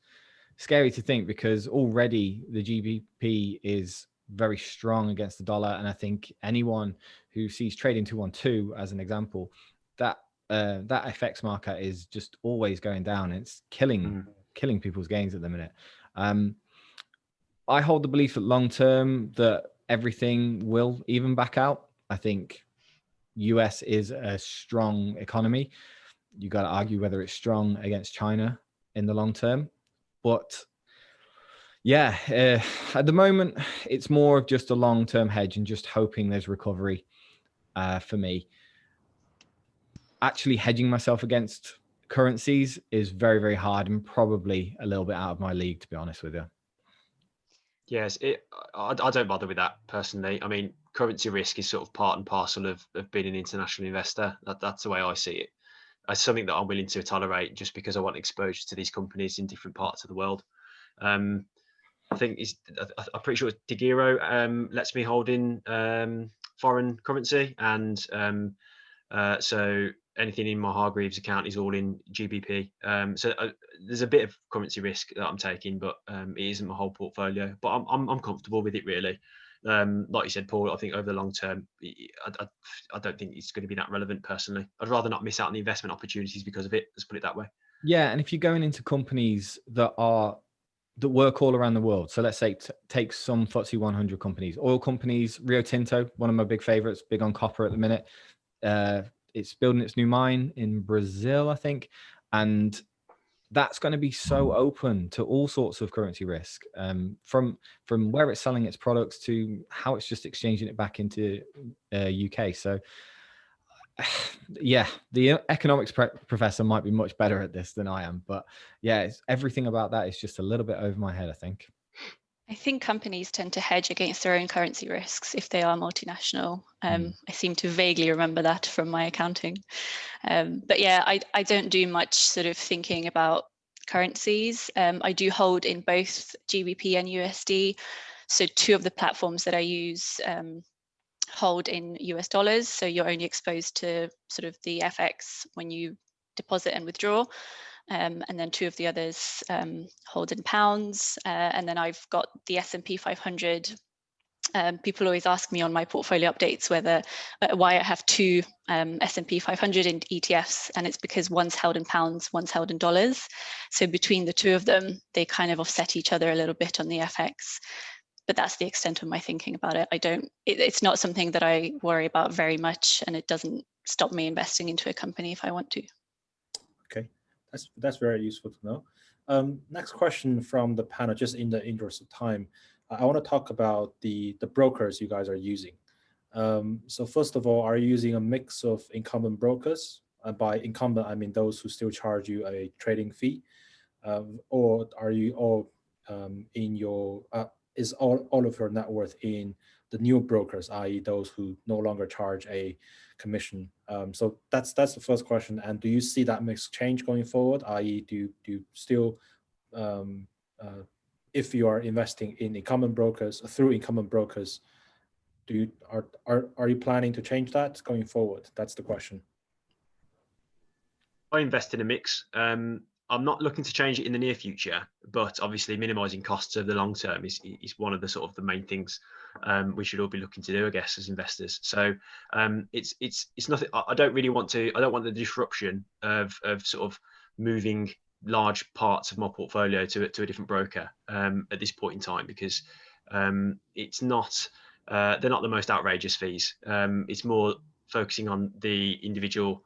scary to think, because already the GBP is very strong against the dollar. And I think anyone who sees trading 212 as an example, that FX market is just always going down. It's killing people's gains at the minute. I hold the belief that long term that everything will even back out. I think US is a strong economy. You got to argue whether it's strong against China in the long term, but yeah, at the moment, it's more of just a long-term hedge and just hoping there's recovery for me. Actually hedging myself against currencies is very, very hard and probably a little bit out of my league, to be honest with you. Yes, I don't bother with that personally. I mean, currency risk is sort of part and parcel of being an international investor. That's the way I see it. It's something that I'm willing to tolerate just because I want exposure to these companies in different parts of the world. I think I'm pretty sure Digiro lets me hold in foreign currency, and so anything in my Hargreaves account is all in GBP. So there's a bit of currency risk that I'm taking, but it isn't my whole portfolio. But I'm comfortable with it, really. Like you said, Paul, I think over the long term, I don't think it's going to be that relevant personally. I'd rather not miss out on the investment opportunities because of it. Let's put it that way. Yeah, and if you're going into companies that work all around the world, so let's say take some FTSE 100 companies, oil companies, Rio Tinto, one of my big favorites, big on copper at the minute. It's building its new mine in Brazil, I think, and that's going to be so open to all sorts of currency risk, from where it's selling its products to how it's just exchanging it back into UK. So yeah, the economics professor might be much better at this than I am, but yeah, everything about that is just a little bit over my head, I think. I think companies tend to hedge against their own currency risks if they are multinational. I seem to vaguely remember that from my accounting. But yeah, I don't do much sort of thinking about currencies. I do hold in both GBP and USD. So two of the platforms that I use hold in US dollars. So you're only exposed to sort of the FX when you deposit and withdraw. And then two of the others hold in pounds. And then I've got the S&P 500. People always ask me on my portfolio updates why I have two S&P 500 in ETFs, and it's because one's held in pounds, one's held in dollars. So between the two of them, they kind of offset each other a little bit on the FX. But that's the extent of my thinking about it. It's not something that I worry about very much, and it doesn't stop me investing into a company if I want to. Okay, that's very useful to know. Next question from the panel, just in the interest of time. I want to talk about the brokers you guys are using. So first of all, are you using a mix of incumbent brokers? By incumbent, I mean those who still charge you a trading fee, or are you all in your is all of your net worth in the new brokers, i.e. those who no longer charge a commission? So that's the first question. And do you see that mix change going forward, i.e. do you still, if you are investing in incumbent brokers, through incumbent brokers, are you planning to change that going forward? That's the question. I invest in a mix. I'm not looking to change it in the near future, but obviously minimizing costs over the long term is one of the sort of the main things we should all be looking to do, I guess, as investors. So it's nothing. I don't want the disruption of sort of moving large parts of my portfolio to a different broker at this point in time, because it's not they're not the most outrageous fees. It's more focusing on the individual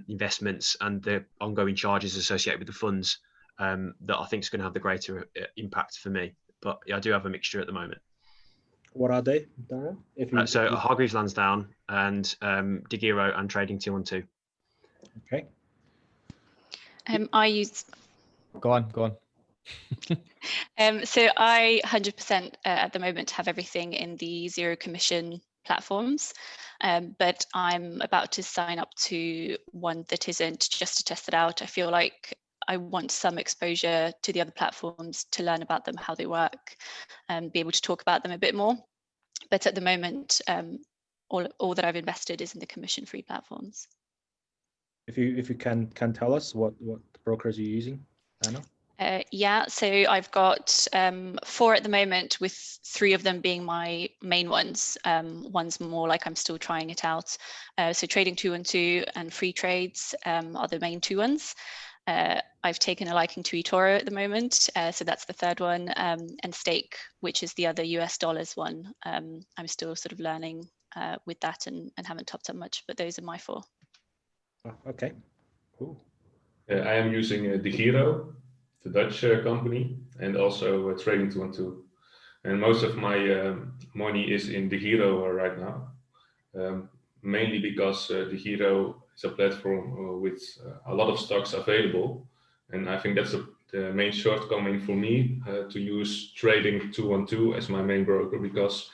investments and the ongoing charges associated with the funds that I think is going to have the greater impact for me. But yeah, I do have a mixture at the moment. What are they, Dara? So Hargreaves Lansdown and DeGiro and Trading 212. Okay. I use. Go on. So I 100% at the moment have everything in the zero commission platforms, but I'm about to sign up to one that isn't, just to test it out. I feel like I want some exposure to the other platforms to learn about them, how they work, and be able to talk about them a bit more. But at the moment, all that I've invested is in the commission-free platforms. If you can tell us what brokers you're using, Anna? Yeah, so I've got 4 at the moment, with 3 of them being my main ones. One's more like I'm still trying it out. So Trading 212 and Free Trades are the main 2 ones. I've taken a liking to eToro at the moment, so that's the 3rd one, and Stake, which is the other US dollars one. I'm still sort of learning with that and haven't topped up much, but those are my 4. Okay, cool. I am using DeGiro, the Dutch company, and also Trading 212. And most of my money is in DeGiro right now, mainly because DeGiro is a platform with a lot of stocks available. And I think that's the main shortcoming for me, to use Trading 212 as my main broker, because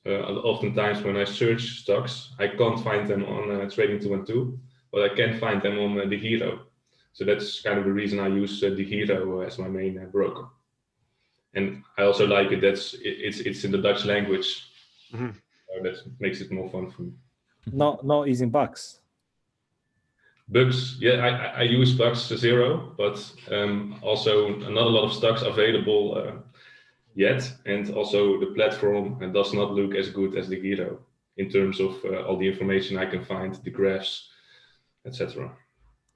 oftentimes when I search stocks, I can't find them on Trading 212, but I can find them on DeGiro. So that's kind of the reason I use DeGiro as my main broker. And I also like it it's in the Dutch language. Mm-hmm. So that makes it more fun for me. Not using bucks. Bucks, yeah, I use Bucks 0, but also not a lot of stocks available yet, and also the platform does not look as good as DeGiro in terms of all the information I can find, the graphs, etc.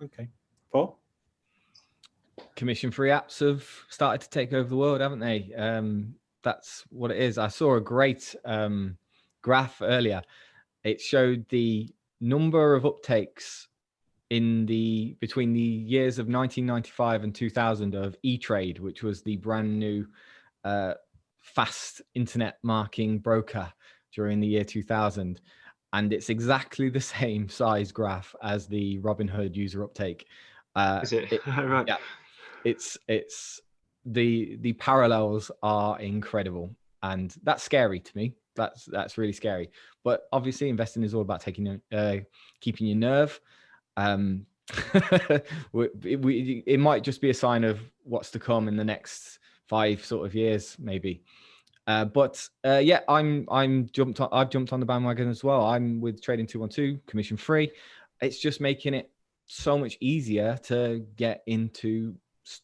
Okay, Paul? Commission-free apps have started to take over the world, haven't they? That's what it is. I saw a great graph earlier. It showed the number of uptakes between the years of 1995 and 2000 of E-Trade, which was the brand new fast internet marking broker during the year 2000. And it's exactly the same size graph as the Robinhood user uptake. Is it? Right. Yeah. It's the parallels are incredible, and that's scary to me. That's really scary. But obviously, investing is all about keeping your nerve. It might just be a sign of what's to come in the next 5 sort of years, maybe. But yeah, I've jumped on the bandwagon as well. I'm with Trading 212, commission free. It's just making it so much easier to get into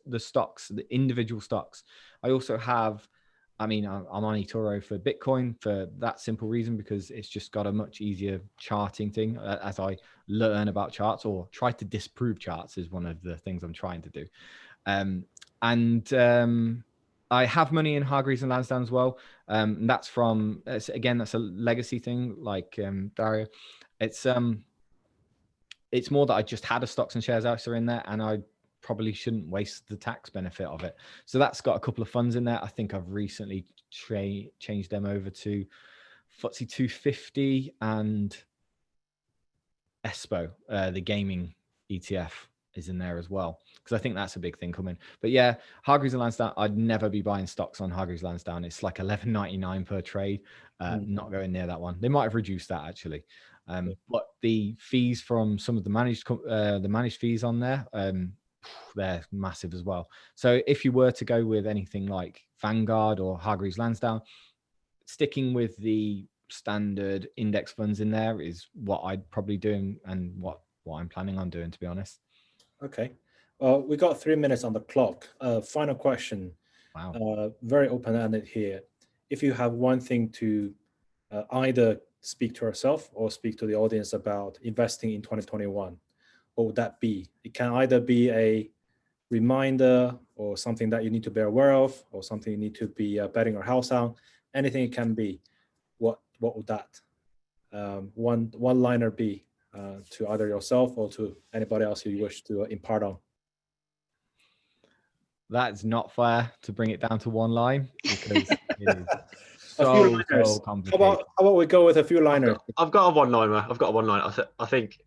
the stocks, the individual stocks. I also have, I mean, I'm on eToro for Bitcoin for that simple reason, because it's just got a much easier charting thing as I learn about charts, or try to disprove charts is one of the things I'm trying to do. I have money in Hargreaves and Lansdown as well. That's from, again, that's a legacy thing, like Dario. It's more that I just had a stocks and shares ISA in there, and I probably shouldn't waste the tax benefit of it. So that's got a couple of funds in there. I think I've recently changed them over to FTSE 250 and ESPO, the gaming ETF is in there as well, because I think that's a big thing coming. But yeah, Hargreaves and Lansdown, I'd never be buying stocks on Hargreaves Lansdown. It's like $11.99 per trade. Not going near that one. They might have reduced that actually. But the fees from some of the managed fees on there, they're massive as well. So if you were to go with anything like Vanguard or Hargreaves Lansdown, sticking with the standard index funds in there is what I'd probably do, and what I'm planning on doing, to be honest. Okay. Well, we got 3 minutes on the clock. Final question. Wow. Very open-ended here. If you have one thing to either speak to yourself or speak to the audience about investing in 2021, what would that be? It can either be a reminder or something that you need to be aware of, or something you need to be betting your house on. Anything it can be. What would that one-liner be to either yourself or to anybody else you wish to impart on? That's not fair to bring it down to one line, because it is so complicated. How about we go with a few liners? I've got a one-liner. I think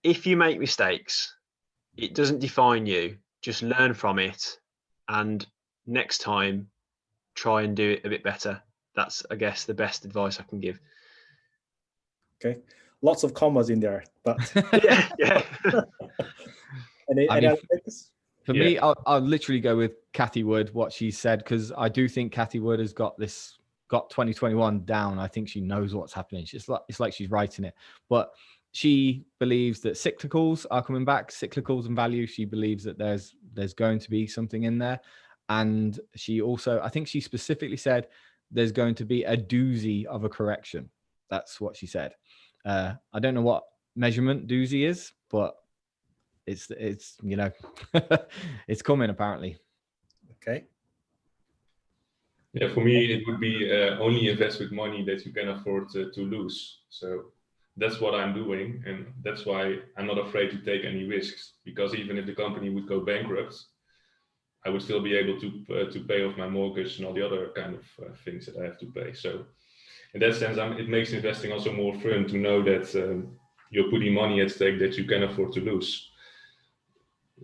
if you make mistakes, it doesn't define you. Just learn from it, and next time try and do it a bit better. That's, I guess, the best advice I can give. Okay, lots of commas in there, but yeah. any other things? For me, I'll literally go with Cathy Wood, what she said, because I do think Cathy Wood has got 2021 down. I think she knows what's happening. It's like she's writing it. But she believes that cyclicals are coming back, cyclicals and value. She believes that there's going to be something in there. And she also, I think she specifically said, there's going to be a doozy of a correction. That's what she said. I don't know what measurement doozy is, but it's you know, it's coming apparently. Okay. Yeah, for me it would be only invest with money that you can afford to lose. So that's what I'm doing, and that's why I'm not afraid to take any risks, because even if the company would go bankrupt, I would still be able to pay off my mortgage and all the other kind of things that I have to pay. So in that sense, it makes investing also more fun to know that you're putting money at stake that you can afford to lose.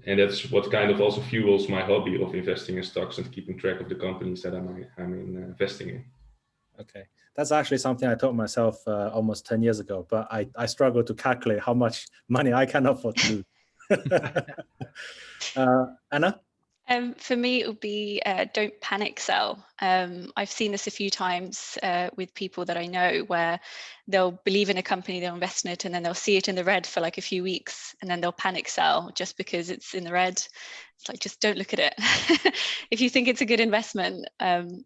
And that's what kind of also fuels my hobby of investing in stocks and keeping track of the companies that I'm investing in. Okay, that's actually something I taught myself almost 10 years ago, but I struggle to calculate how much money I can afford to lose. Anna? For me, it would be don't panic sell. I've seen this a few times with people that I know, where they'll believe in a company, they'll invest in it, and then they'll see it in the red for like a few weeks, and then they'll panic sell just because it's in the red. It's like, just don't look at it. If you think it's a good investment,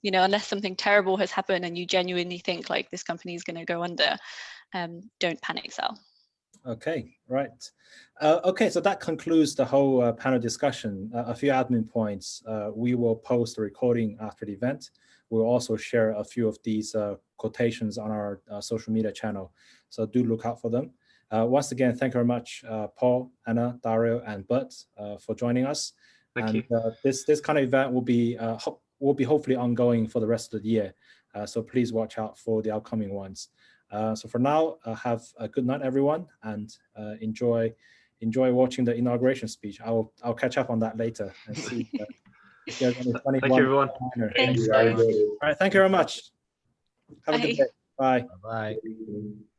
you know, unless something terrible has happened and you genuinely think like this company is going to go under, don't panic sell. Okay, right. Okay, so that concludes the whole panel discussion. A few admin points. We will post a recording after the event. We'll also share a few of these quotations on our social media channel, so do look out for them. Once again, thank you very much, Paul, Anna, Dario, and Bert for joining us. Thank you. This kind of event will be hopefully ongoing for the rest of the year. So please watch out for the upcoming ones. So for now, have a good night, everyone, and enjoy enjoy watching the inauguration speech. I'll catch up on that later and see if there's any funny Thank you, everyone. Thanks, I guys. enjoyed it. All right, thank you very much. Have a good Bye. day. Bye. Bye. Bye.